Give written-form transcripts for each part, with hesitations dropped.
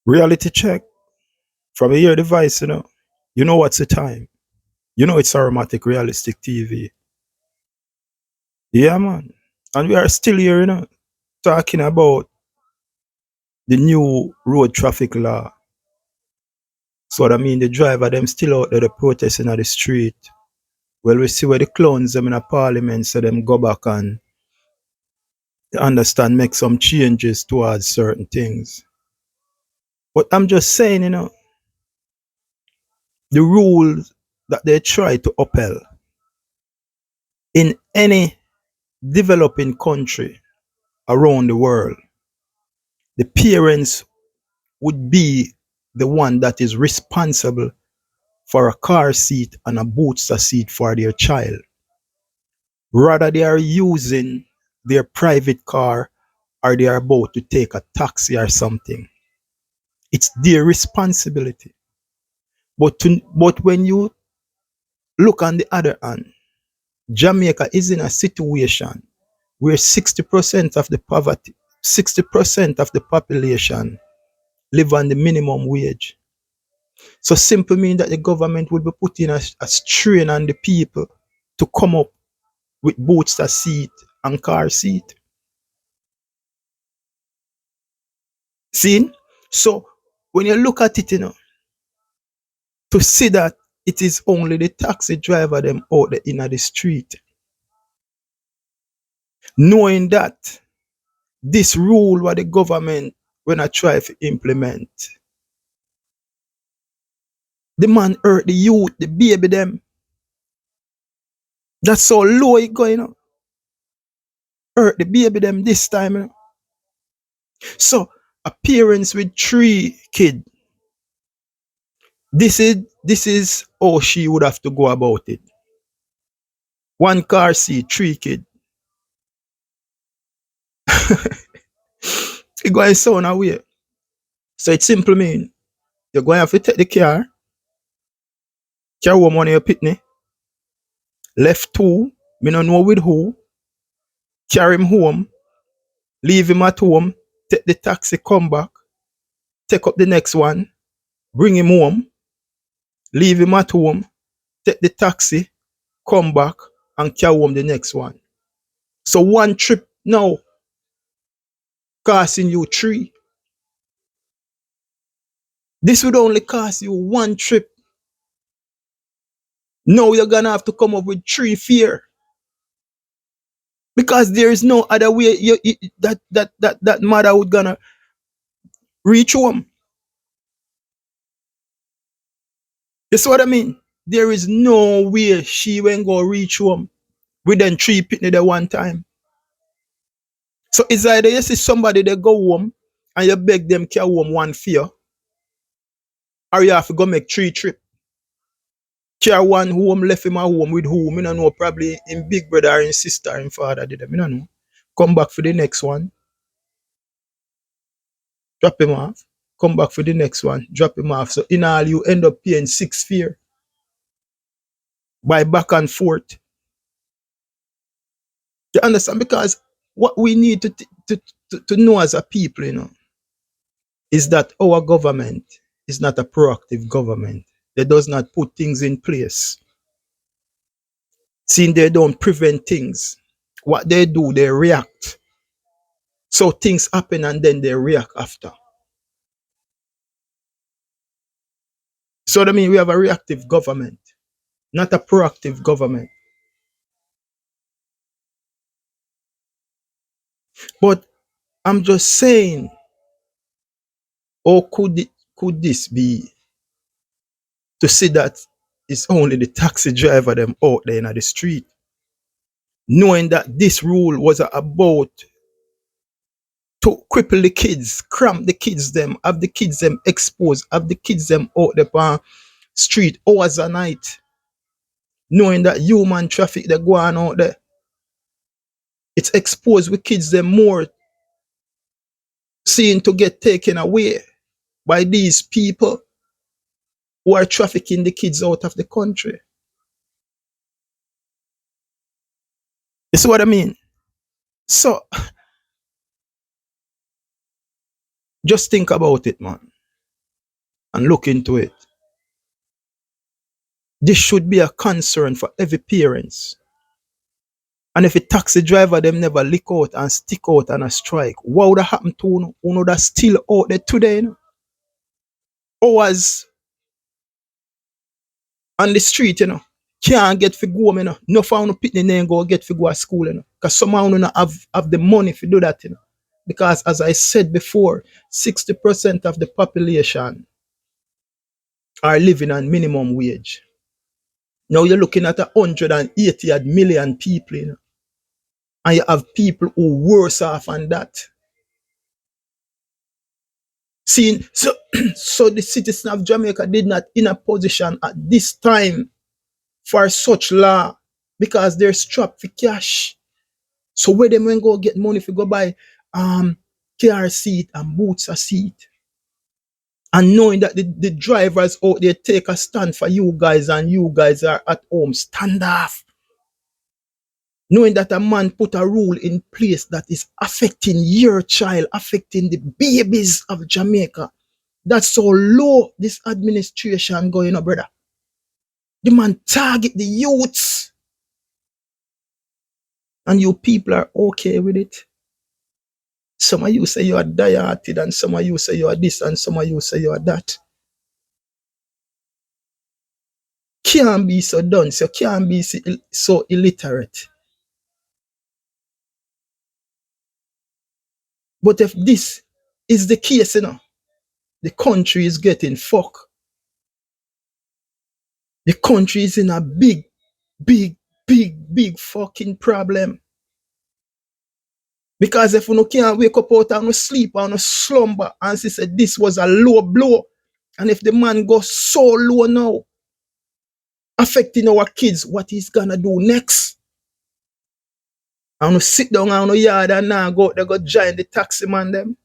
Reality check. From a year device, you know what's the time. You know it's aromatic realistic TV. Yeah, man. And we are still here, talking about the new road traffic law. So I mean the driver them still out there the protesting at the street. Well, we see where the clowns them in a parliament so them go back and understand, make some changes towards certain things. But I'm just saying, the rules that they try to upheld in any developing country around the world, the parents would be the one that is responsible for a car seat and a booster seat for their child. Rather, they are using their private car or they are about to take a taxi or something. It's their responsibility. But when you look on the other hand, Jamaica is in a situation where 60% of the poverty, 60% of the population live on the minimum wage. So simply mean that the government would be putting a strain on the people to come up with booster seat and car seat. See? So when you look at it, to see that it is only the taxi driver them out there in the street, knowing that this rule what the government when I try to implement, the man hurt the youth, the baby them. That's how low it going up. Hurt the baby them this time. So a parents with 3 kids, this is how she would have to go about it. One car seat, 3 kids. It going sound away. So it simply mean you're going to have to take the car, carry home one of your pitney, left 2, me no know with who, carry him home, leave him at home, take the taxi, come back, take up the next one, bring him home, leave him at home, take the taxi, come back, and carry home the next one. So one trip now costing you 3. This would only cost you one trip. Now you're gonna have to come up with 3 fare. Because there is no other way that mother would gonna reach home. You see what I mean? There is no way she won't go reach home with them 3 pitney at one time. So it's either you see somebody that go home and you beg them carry home one fare, or you have to go make 3 trips. Carry one home, left him at home with whom? I don't know, probably in big brother or in sister or in father did them. I don't know. Come back for the next one, drop him off. Come back for the next one, drop him off. So in all, you end up paying 6 fare by back and forth. You understand? Because what we need to know as a people, is that our government is not a proactive government. They does not put things in place. Seeing they don't prevent things. What they do, they react. So things happen and then they react after. So I mean we have a reactive government, not a proactive government. But I'm just saying, or could this be to see that it's only the taxi driver them out there in the street, knowing that this rule was about to cripple the kids, cramp the kids them, have the kids them exposed, have the kids them out there on street hours a night, knowing that human traffic they go on out there. It's exposed with kids them more seeing to get taken away by these people who are trafficking the kids out of the country. You see what I mean? So just think about it, man. and look into it. This should be a concern for every parents. And if a taxi driver them never lick out and stick out and a strike, what would have happened to uno that still out there today? You know? Hours on the street, you know, can't get for go, you know. No for no pitney name go get for go to school, you know. Because somehow you know have the money to do that, you know. Because as I said before, 60% of the population are living on minimum wage. Now you're looking at 180 million people, you know, and you have people who worse off than that. See, so, so the citizen of Jamaica did not in a position at this time for such law because they're strapped for cash. So where them when go get money if you go buy car seat and boots a seat. And knowing that the drivers out there take a stand for you guys and you guys are at home, stand off. Knowing that a man put a rule in place that is affecting your child, affecting the babies of Jamaica. That's so low this administration going on, brother. The man target the youths. And you people are okay with it. Some of you say you are diehard and some of you say you are this and some of you say you are that. Can't be so dunce, you can't be so illiterate. But if this is the case, you know, the country is getting fucked. The country is in a big, big, big fucking problem. Because if you can't wake up out and sleep and slumber and she said this was a low blow, and if the man goes so low now, affecting our kids, what he's gonna do next? And sit down on the yard and now they go join the taxi man them.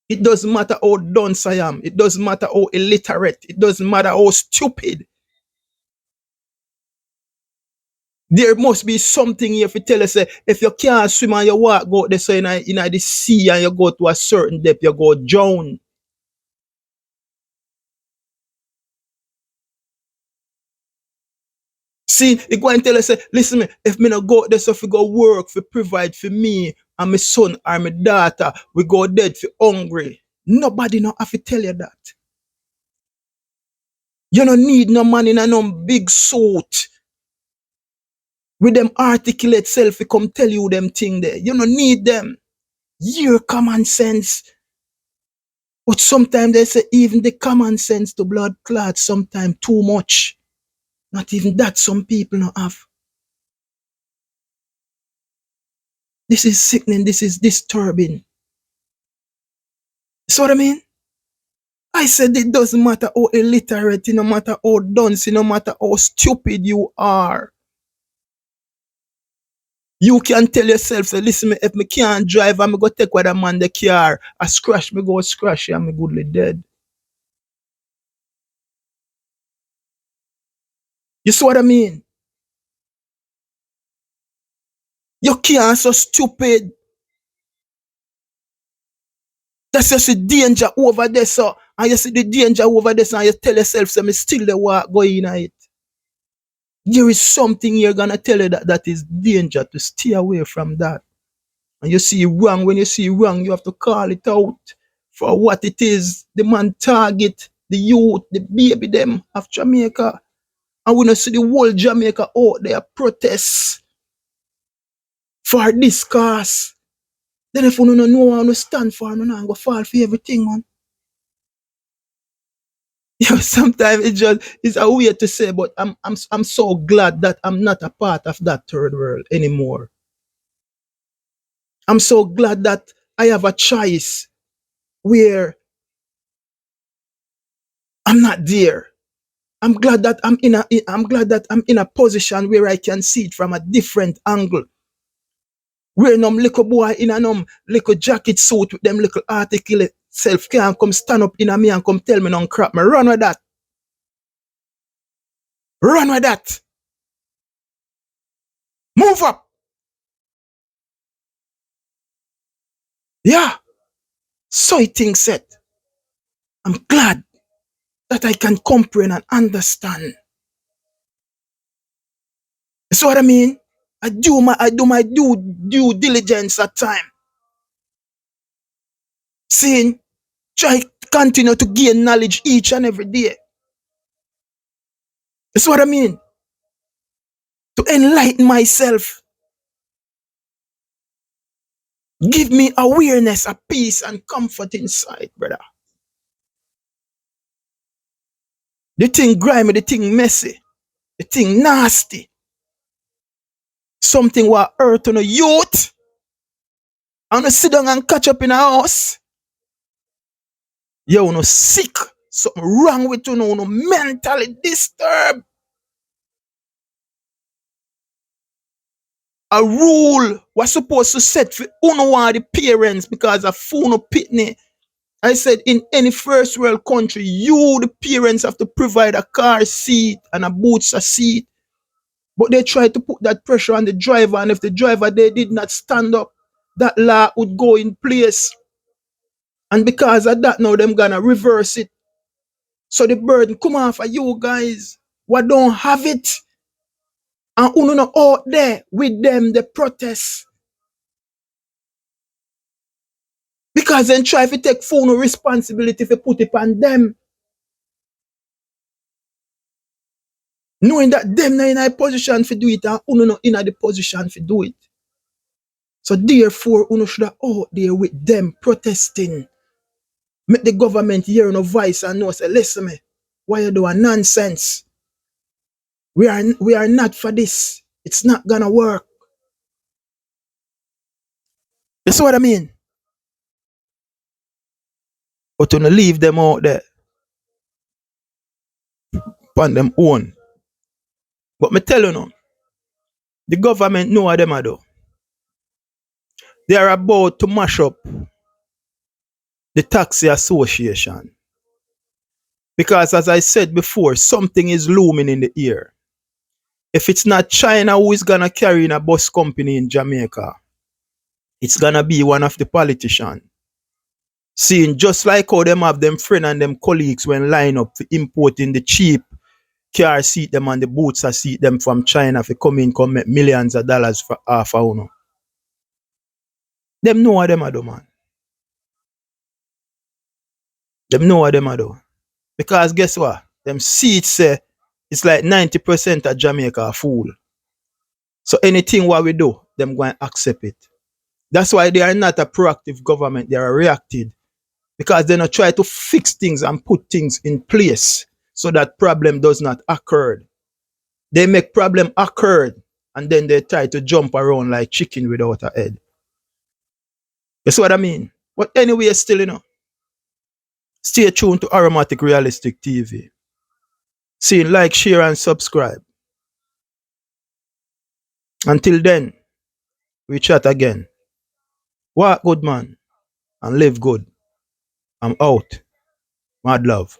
It doesn't matter how dunce I am. It doesn't matter how illiterate. It doesn't matter how stupid. There must be something here if you tell us if you can't swim and you walk go there so in the sea and you go to a certain depth, you go drown. See, you go and tell us, listen me, if me not go there so if we go work for provide for me and my son or my daughter, we go dead for hungry. Nobody not have to tell you that. You don't need no man in a no big suit with them articulate self come tell you them thing there. You don't need them. Your common sense. But sometimes they say even the common sense to blood clot sometimes too much. Not even that some people don't have. This is sickening. This is disturbing. See what I mean? I said it doesn't matter how illiterate, no matter how dunce, no matter how stupid you are. You can tell yourself, say, listen, if me can't drive, I'm going to take what a man the car. I scratch, me go scratch, and me goodly dead. You see what I mean? You can't so stupid. That's just the danger over there, so. And you see the danger over there, so and you tell yourself, so me still the walk going in it. There is something you're going to tell you that is danger to stay away from that. And you see wrong, when you see wrong, you have to call it out for what it is. The man target, the youth, the baby them of Jamaica. And when you see the whole Jamaica out there protest for this cause, then if you don't know how to stand for, you don't go fall for everything, man. You know, sometimes it's a weird to say, but I'm so glad that I'm not a part of that third world anymore. I'm so glad that I have a choice where I'm not there. I'm glad that I'm in a position where I can see it from a different angle. Where no little boy in a little jacket suit with them little articulate self can come stand up in a me and come tell me no crap. Me run with that. Run with that. Move up. Yeah. So it things set. I'm glad. that I can comprehend and understand. You see what I mean? I do my due diligence at time. Seeing, try continue to gain knowledge each and every day. You see what I mean? To enlighten myself. Give me awareness, a peace and comfort inside, brother. The thing grimy, the thing messy, the thing nasty. Something what hurt on a youth. And to sit down and catch up in a house. You know sick. Something wrong with you, no mentally disturbed. A rule was supposed to set for uno one the parents because of uno pitney. I said in any first world country, you the parents have to provide a car seat and a booster seat. But they tried to put that pressure on the driver, and if the driver they did not stand up, that law would go in place. And because of that, now them gonna reverse it. So the burden come off of you guys. What don't have it? And who not out there with them, the protest. Because then try to take full responsibility for put it on them. Knowing that them not in a position to do it and who not in the position to do it. So therefore, who should have out there with them protesting. Make the government hear no voice and know say, listen me, why you doing nonsense? We are not for this. It's not gonna work. You see what I mean? But to leave them out there upon them own. But me tell you now, the government know what them are do. They are about to mash up the taxi association. Because as I said before, something is looming in the air. If it's not China who is gonna carry in a bus company in Jamaica, it's gonna be one of the politicians. Seeing just like how them have them friend and them colleagues when line up for importing the cheap car seat them and the boots seat them from China for come make millions of dollars for half a uno. Them know what them are do, man. Them know what them are do. Because guess what? Them seats say it's like 90% of Jamaica are full. So anything what we do, them going to accept it. That's why they are not a proactive government, they are reactive. Because they not try to fix things and put things in place so that problem does not occur. They make problem occur and then they try to jump around like chicken without a head. That's what I mean. But anyway, still, stay tuned to Aromatic Realistic TV. See, like, share, and subscribe. Until then, we chat again. Walk good, man, and live good. I'm out. Mad love.